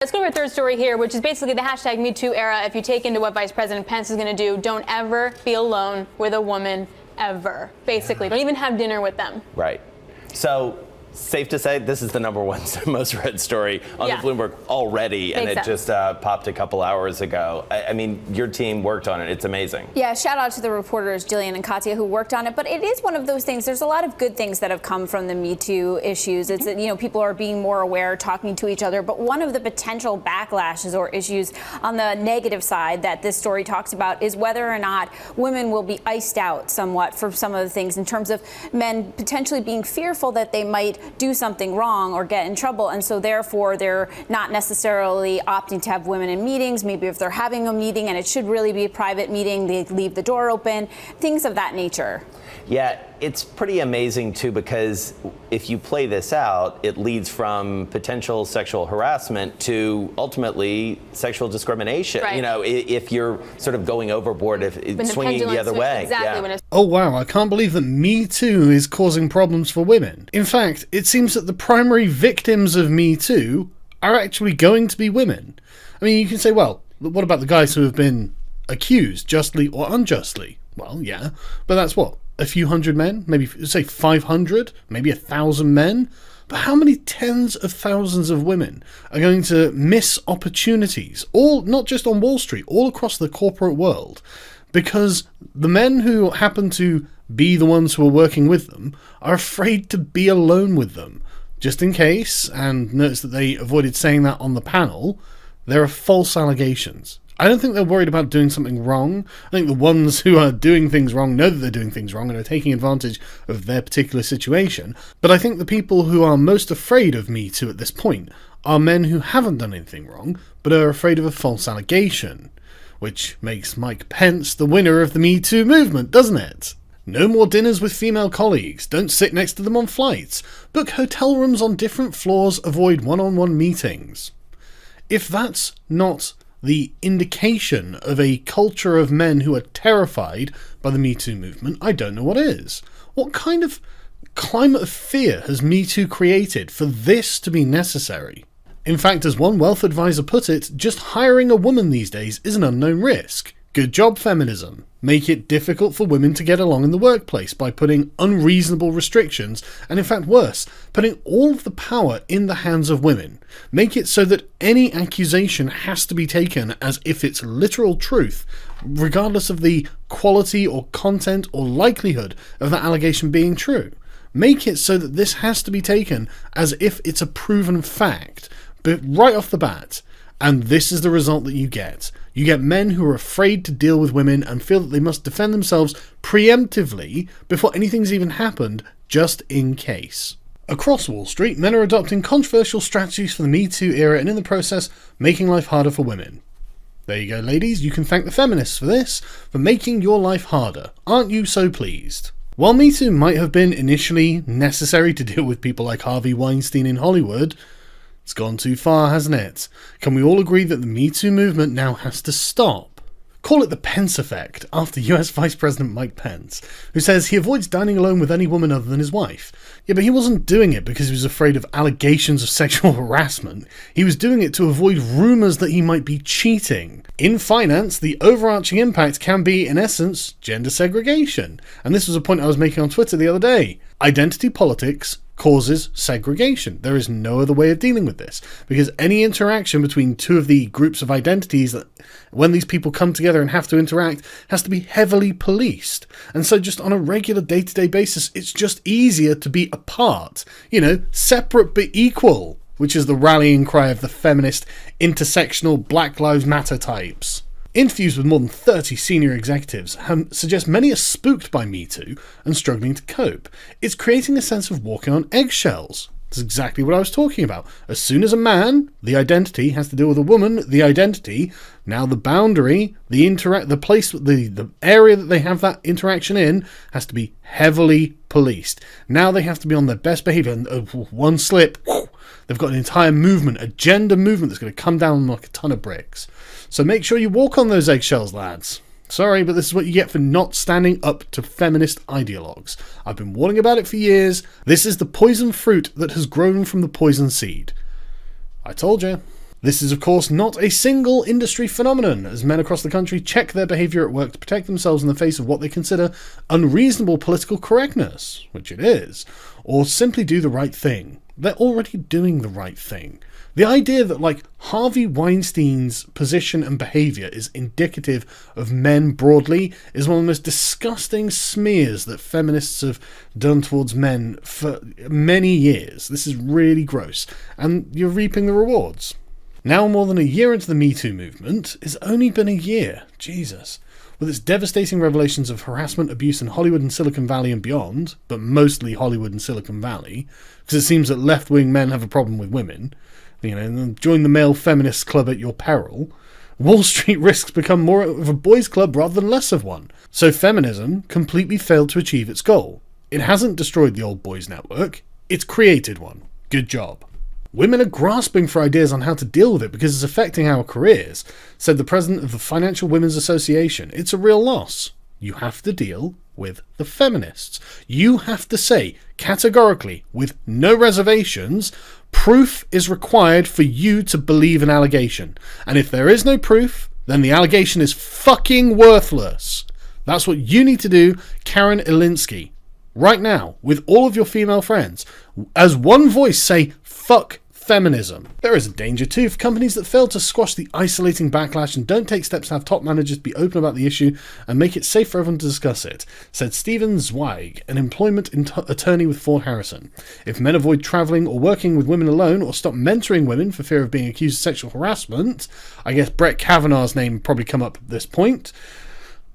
Let's go to our third story here, which is basically the hashtag MeToo era. If you take into what Vice President Pence is going to do, don't ever be alone with a woman ever. Basically, don't even have dinner with them. Right. So, safe to say, this is the number one most read story on the Bloomberg already, and it just popped a couple hours ago. I mean, your team worked on it. It's amazing. Yeah, shout out to the reporters, Jillian and Katya, who worked on it. But it is one of those things. There's a lot of good things that have come from the Me Too issues. It's that, people are being more aware, talking to each other. But one of the potential backlashes or issues on the negative side that this story talks about is whether or not women will be iced out somewhat for some of the things in terms of men potentially being fearful that they might do something wrong or get in trouble, and so therefore they're not necessarily opting to have women in meetings. Maybe if they're having a meeting and it should really be a private meeting, they leave the door open, things of that nature. Yeah, it's pretty amazing too, because if you play this out, it leads from potential sexual harassment to ultimately sexual discrimination. Right. If you're sort of going overboard, if swinging the other way. Exactly. Yeah. Oh wow, I can't believe that Me Too is causing problems for women. In fact, it seems that the primary victims of Me Too are actually going to be women. I mean, you can say, well, what about the guys who have been accused, justly or unjustly? Well, yeah, but that's what? A few hundred men? Maybe, say, 500? Maybe 1,000 men? But how many tens of thousands of women are going to miss opportunities, all not just on Wall Street, all across the corporate world, because the men who happen to be the ones who are working with them are afraid to be alone with them, just in case, and notice that they avoided saying that on the panel, there are false allegations. I don't think they're worried about doing something wrong. I think the ones who are doing things wrong know that they're doing things wrong and are taking advantage of their particular situation. But I think the people who are most afraid of Me Too at this point are men who haven't done anything wrong, but are afraid of a false allegation. Which makes Mike Pence the winner of the Me Too movement, doesn't it? No more dinners with female colleagues, don't sit next to them on flights, book hotel rooms on different floors, avoid one-on-one meetings. If that's not the indication of a culture of men who are terrified by the Me Too movement, I don't know what is. What kind of climate of fear has Me Too created for this to be necessary? In fact, as one wealth advisor put it, just hiring a woman these days is an unknown risk. Good job, feminism. Make it difficult for women to get along in the workplace by putting unreasonable restrictions, and in fact worse, putting all of the power in the hands of women. Make it so that any accusation has to be taken as if it's literal truth, regardless of the quality or content or likelihood of that allegation being true. Make it so that this has to be taken as if it's a proven fact, but right off the bat. And this is the result that you get. You get men who are afraid to deal with women and feel that they must defend themselves preemptively before anything's even happened, just in case. Across Wall Street, men are adopting controversial strategies for the Me Too era and in the process, making life harder for women. There you go, ladies. You can thank the feminists for this, for making your life harder. Aren't you so pleased? While Me Too might have been initially necessary to deal with people like Harvey Weinstein in Hollywood, it's gone too far, hasn't it? Can we all agree that the Me Too movement now has to stop? Call it the Pence effect, after US Vice President Mike Pence, who says he avoids dining alone with any woman other than his wife. Yeah, but he wasn't doing it because he was afraid of allegations of sexual harassment. He was doing it to avoid rumours that he might be cheating. In finance, the overarching impact can be, in essence, gender segregation. And this was a point I was making on Twitter the other day. Identity politics causes segregation. There is no other way of dealing with this, because any interaction between two of the groups of identities, that when these people come together and have to interact, has to be heavily policed. And so just on a regular day-to-day basis, it's just easier to be apart, separate but equal, which is the rallying cry of the feminist, intersectional Black Lives Matter types. Interviews with more than 30 senior executives suggest many are spooked by Me Too and struggling to cope. It's creating a sense of walking on eggshells. That's exactly what I was talking about. As soon as a man, the identity, has to deal with a woman, the identity, now the boundary, the place, the area that they have that interaction in has to be heavily policed. Now they have to be on their best behavior, and one slip, they've got an entire movement, a gender movement that's going to come down like a ton of bricks. So make sure you walk on those eggshells, lads. Sorry, but this is what you get for not standing up to feminist ideologues. I've been warning about it for years. This is the poison fruit that has grown from the poison seed. I told you. This is, of course, not a single industry phenomenon, as men across the country check their behaviour at work to protect themselves in the face of what they consider unreasonable political correctness, which it is, or simply do the right thing. They're already doing the right thing. The idea that, like, Harvey Weinstein's position and behaviour is indicative of men broadly is one of the most disgusting smears that feminists have done towards men for many years. This is really gross, and you're reaping the rewards. Now, more than a year into the MeToo movement, it's only been a year, Jesus, with its devastating revelations of harassment, abuse in Hollywood and Silicon Valley and beyond, but mostly Hollywood and Silicon Valley, because it seems that left-wing men have a problem with women. Join the male feminist club at your peril. Wall Street risks become more of a boys' club rather than less of one. So feminism completely failed to achieve its goal. It hasn't destroyed the old boys' network, it's created one. Good job. Women are grasping for ideas on how to deal with it because it's affecting our careers, said the president of the Financial Women's Association. It's a real loss. You have to deal with the feminists. You have to say, categorically, with no reservations, proof is required for you to believe an allegation. And if there is no proof, then the allegation is fucking worthless. That's what you need to do, Karen Elinsky. Right now, with all of your female friends, as one voice say, fuck feminism. There is a danger too for companies that fail to squash the isolating backlash and don't take steps to have top managers be open about the issue and make it safe for everyone to discuss it, said Stephen Zweig, an employment attorney with Ford Harrison. If men avoid travelling or working with women alone or stop mentoring women for fear of being accused of sexual harassment, I guess Brett Kavanaugh's name would probably come up at this point,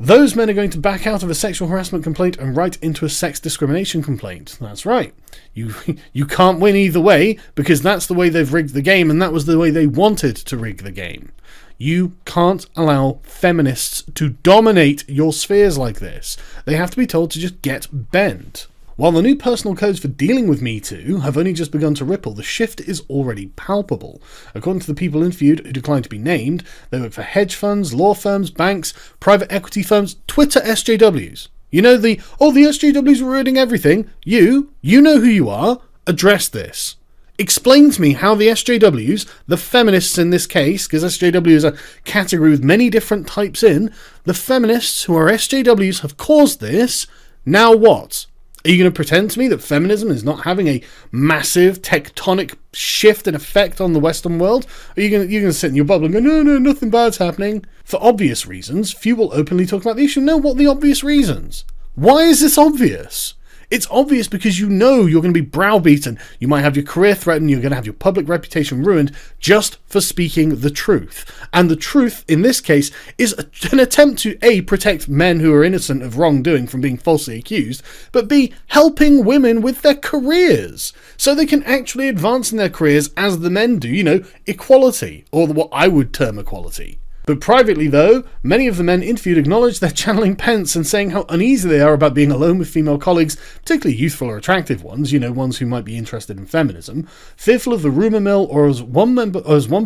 those men are going to back out of a sexual harassment complaint and right into a sex discrimination complaint. That's right. You can't win either way because that's the way they've rigged the game and that was the way they wanted to rig the game. You can't allow feminists to dominate your spheres like this. They have to be told to just get bent. While the new personal codes for dealing with MeToo have only just begun to ripple, the shift is already palpable. According to the people interviewed who declined to be named, they work for hedge funds, law firms, banks, private equity firms, Twitter SJWs. You know the SJWs are ruining everything. You know who you are. Address this. Explain to me how the SJWs, the feminists in this case, because SJW is a category with many different types in, the feminists who are SJWs have caused this. Now what? Are you going to pretend to me that feminism is not having a massive tectonic shift and effect on the Western world? Or are you going to sit in your bubble and go, no, nothing bad's happening? For obvious reasons, few will openly talk about the issue. No, what are the obvious reasons? Why is this obvious? It's obvious because you know you're going to be browbeaten. You might have your career threatened. You're going to have your public reputation ruined just for speaking the truth. And the truth, in this case, is an attempt to A, protect men who are innocent of wrongdoing from being falsely accused, but B, helping women with their careers so they can actually advance in their careers as the men do, equality, or what I would term equality. But privately, though, many of the men interviewed acknowledged they're channeling Pence and saying how uneasy they are about being alone with female colleagues, particularly youthful or attractive ones, ones who might be interested in feminism, fearful of the rumour mill or, as one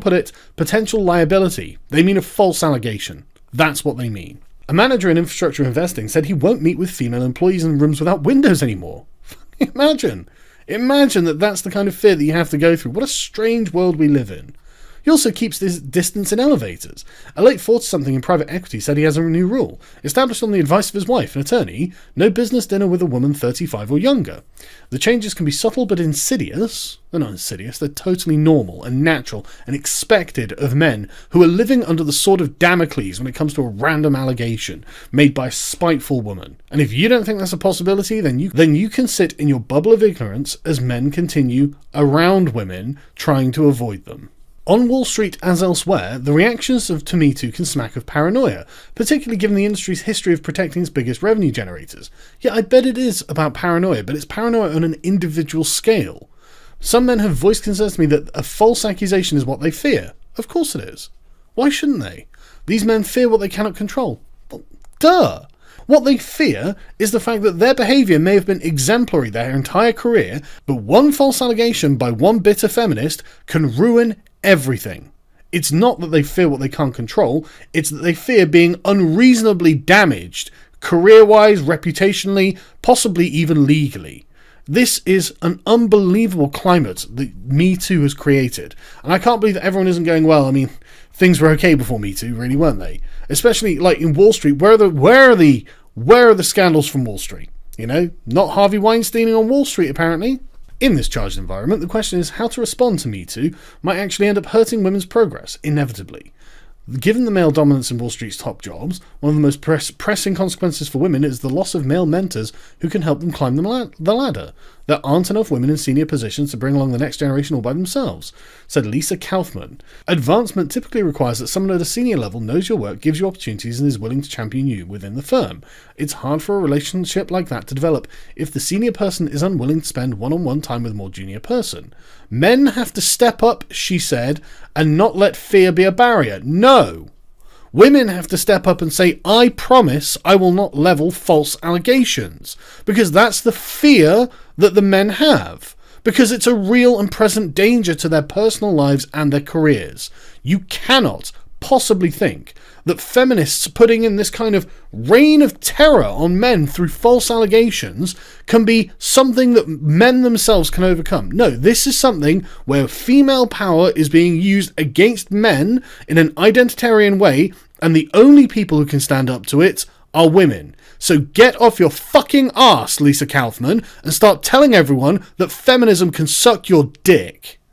put it, potential liability. They mean a false allegation. That's what they mean. A manager in infrastructure investing said he won't meet with female employees in rooms without windows anymore. Imagine that that's the kind of fear that you have to go through. What a strange world we live in. He also keeps this distance in elevators. A late 40-something in private equity said he has a new rule, established on the advice of his wife, an attorney: no business dinner with a woman 35 or younger. The changes can be subtle but insidious. They're not insidious, they're totally normal and natural and expected of men who are living under the sword of Damocles when it comes to a random allegation made by a spiteful woman. And if you don't think that's a possibility, then you can sit in your bubble of ignorance as men continue around women trying to avoid them. On Wall Street, as elsewhere, the reactions to MeToo can smack of paranoia, particularly given the industry's history of protecting its biggest revenue generators. Yeah, I bet it is about paranoia, but it's paranoia on an individual scale. Some men have voiced concerns to me that a false accusation is what they fear. Of course it is. Why shouldn't they? These men fear what they cannot control. Well, duh! What they fear is the fact that their behaviour may have been exemplary their entire career, but one false allegation by one bitter feminist can ruin everything. It's not that they fear what they can't control, it's that they fear being unreasonably damaged, career-wise, reputationally, possibly even legally. This is an unbelievable climate that Me Too has created. And I can't believe that everyone isn't going, well, I mean, things were okay before Me Too, really, weren't they? Especially like in Wall Street, where are the scandals from Wall Street? You know, not Harvey Weinsteining on Wall Street, apparently. In this charged environment, the question is how to respond to Me Too might actually end up hurting women's progress, inevitably. Given the male dominance in Wall Street's top jobs, one of the most pressing consequences for women is the loss of male mentors who can help them climb the ladder. There aren't enough women in senior positions to bring along the next generation all by themselves, said Lisa Kaufman. Advancement typically requires that someone at a senior level knows your work, gives you opportunities, and is willing to champion you within the firm. It's hard for a relationship like that to develop if the senior person is unwilling to spend one-on-one time with a more junior person. Men have to step up, she said, and not let fear be a barrier. No! Women have to step up and say, I promise I will not level false allegations. Because that's the fear that the men have. Because it's a real and present danger to their personal lives and their careers. You cannot possibly think that feminists putting in this kind of reign of terror on men through false allegations can be something that men themselves can overcome. No, this is something where female power is being used against men in an identitarian way, and the only people who can stand up to it are women. So get off your fucking ass, Lisa Kaufman, and start telling everyone that feminism can suck your dick.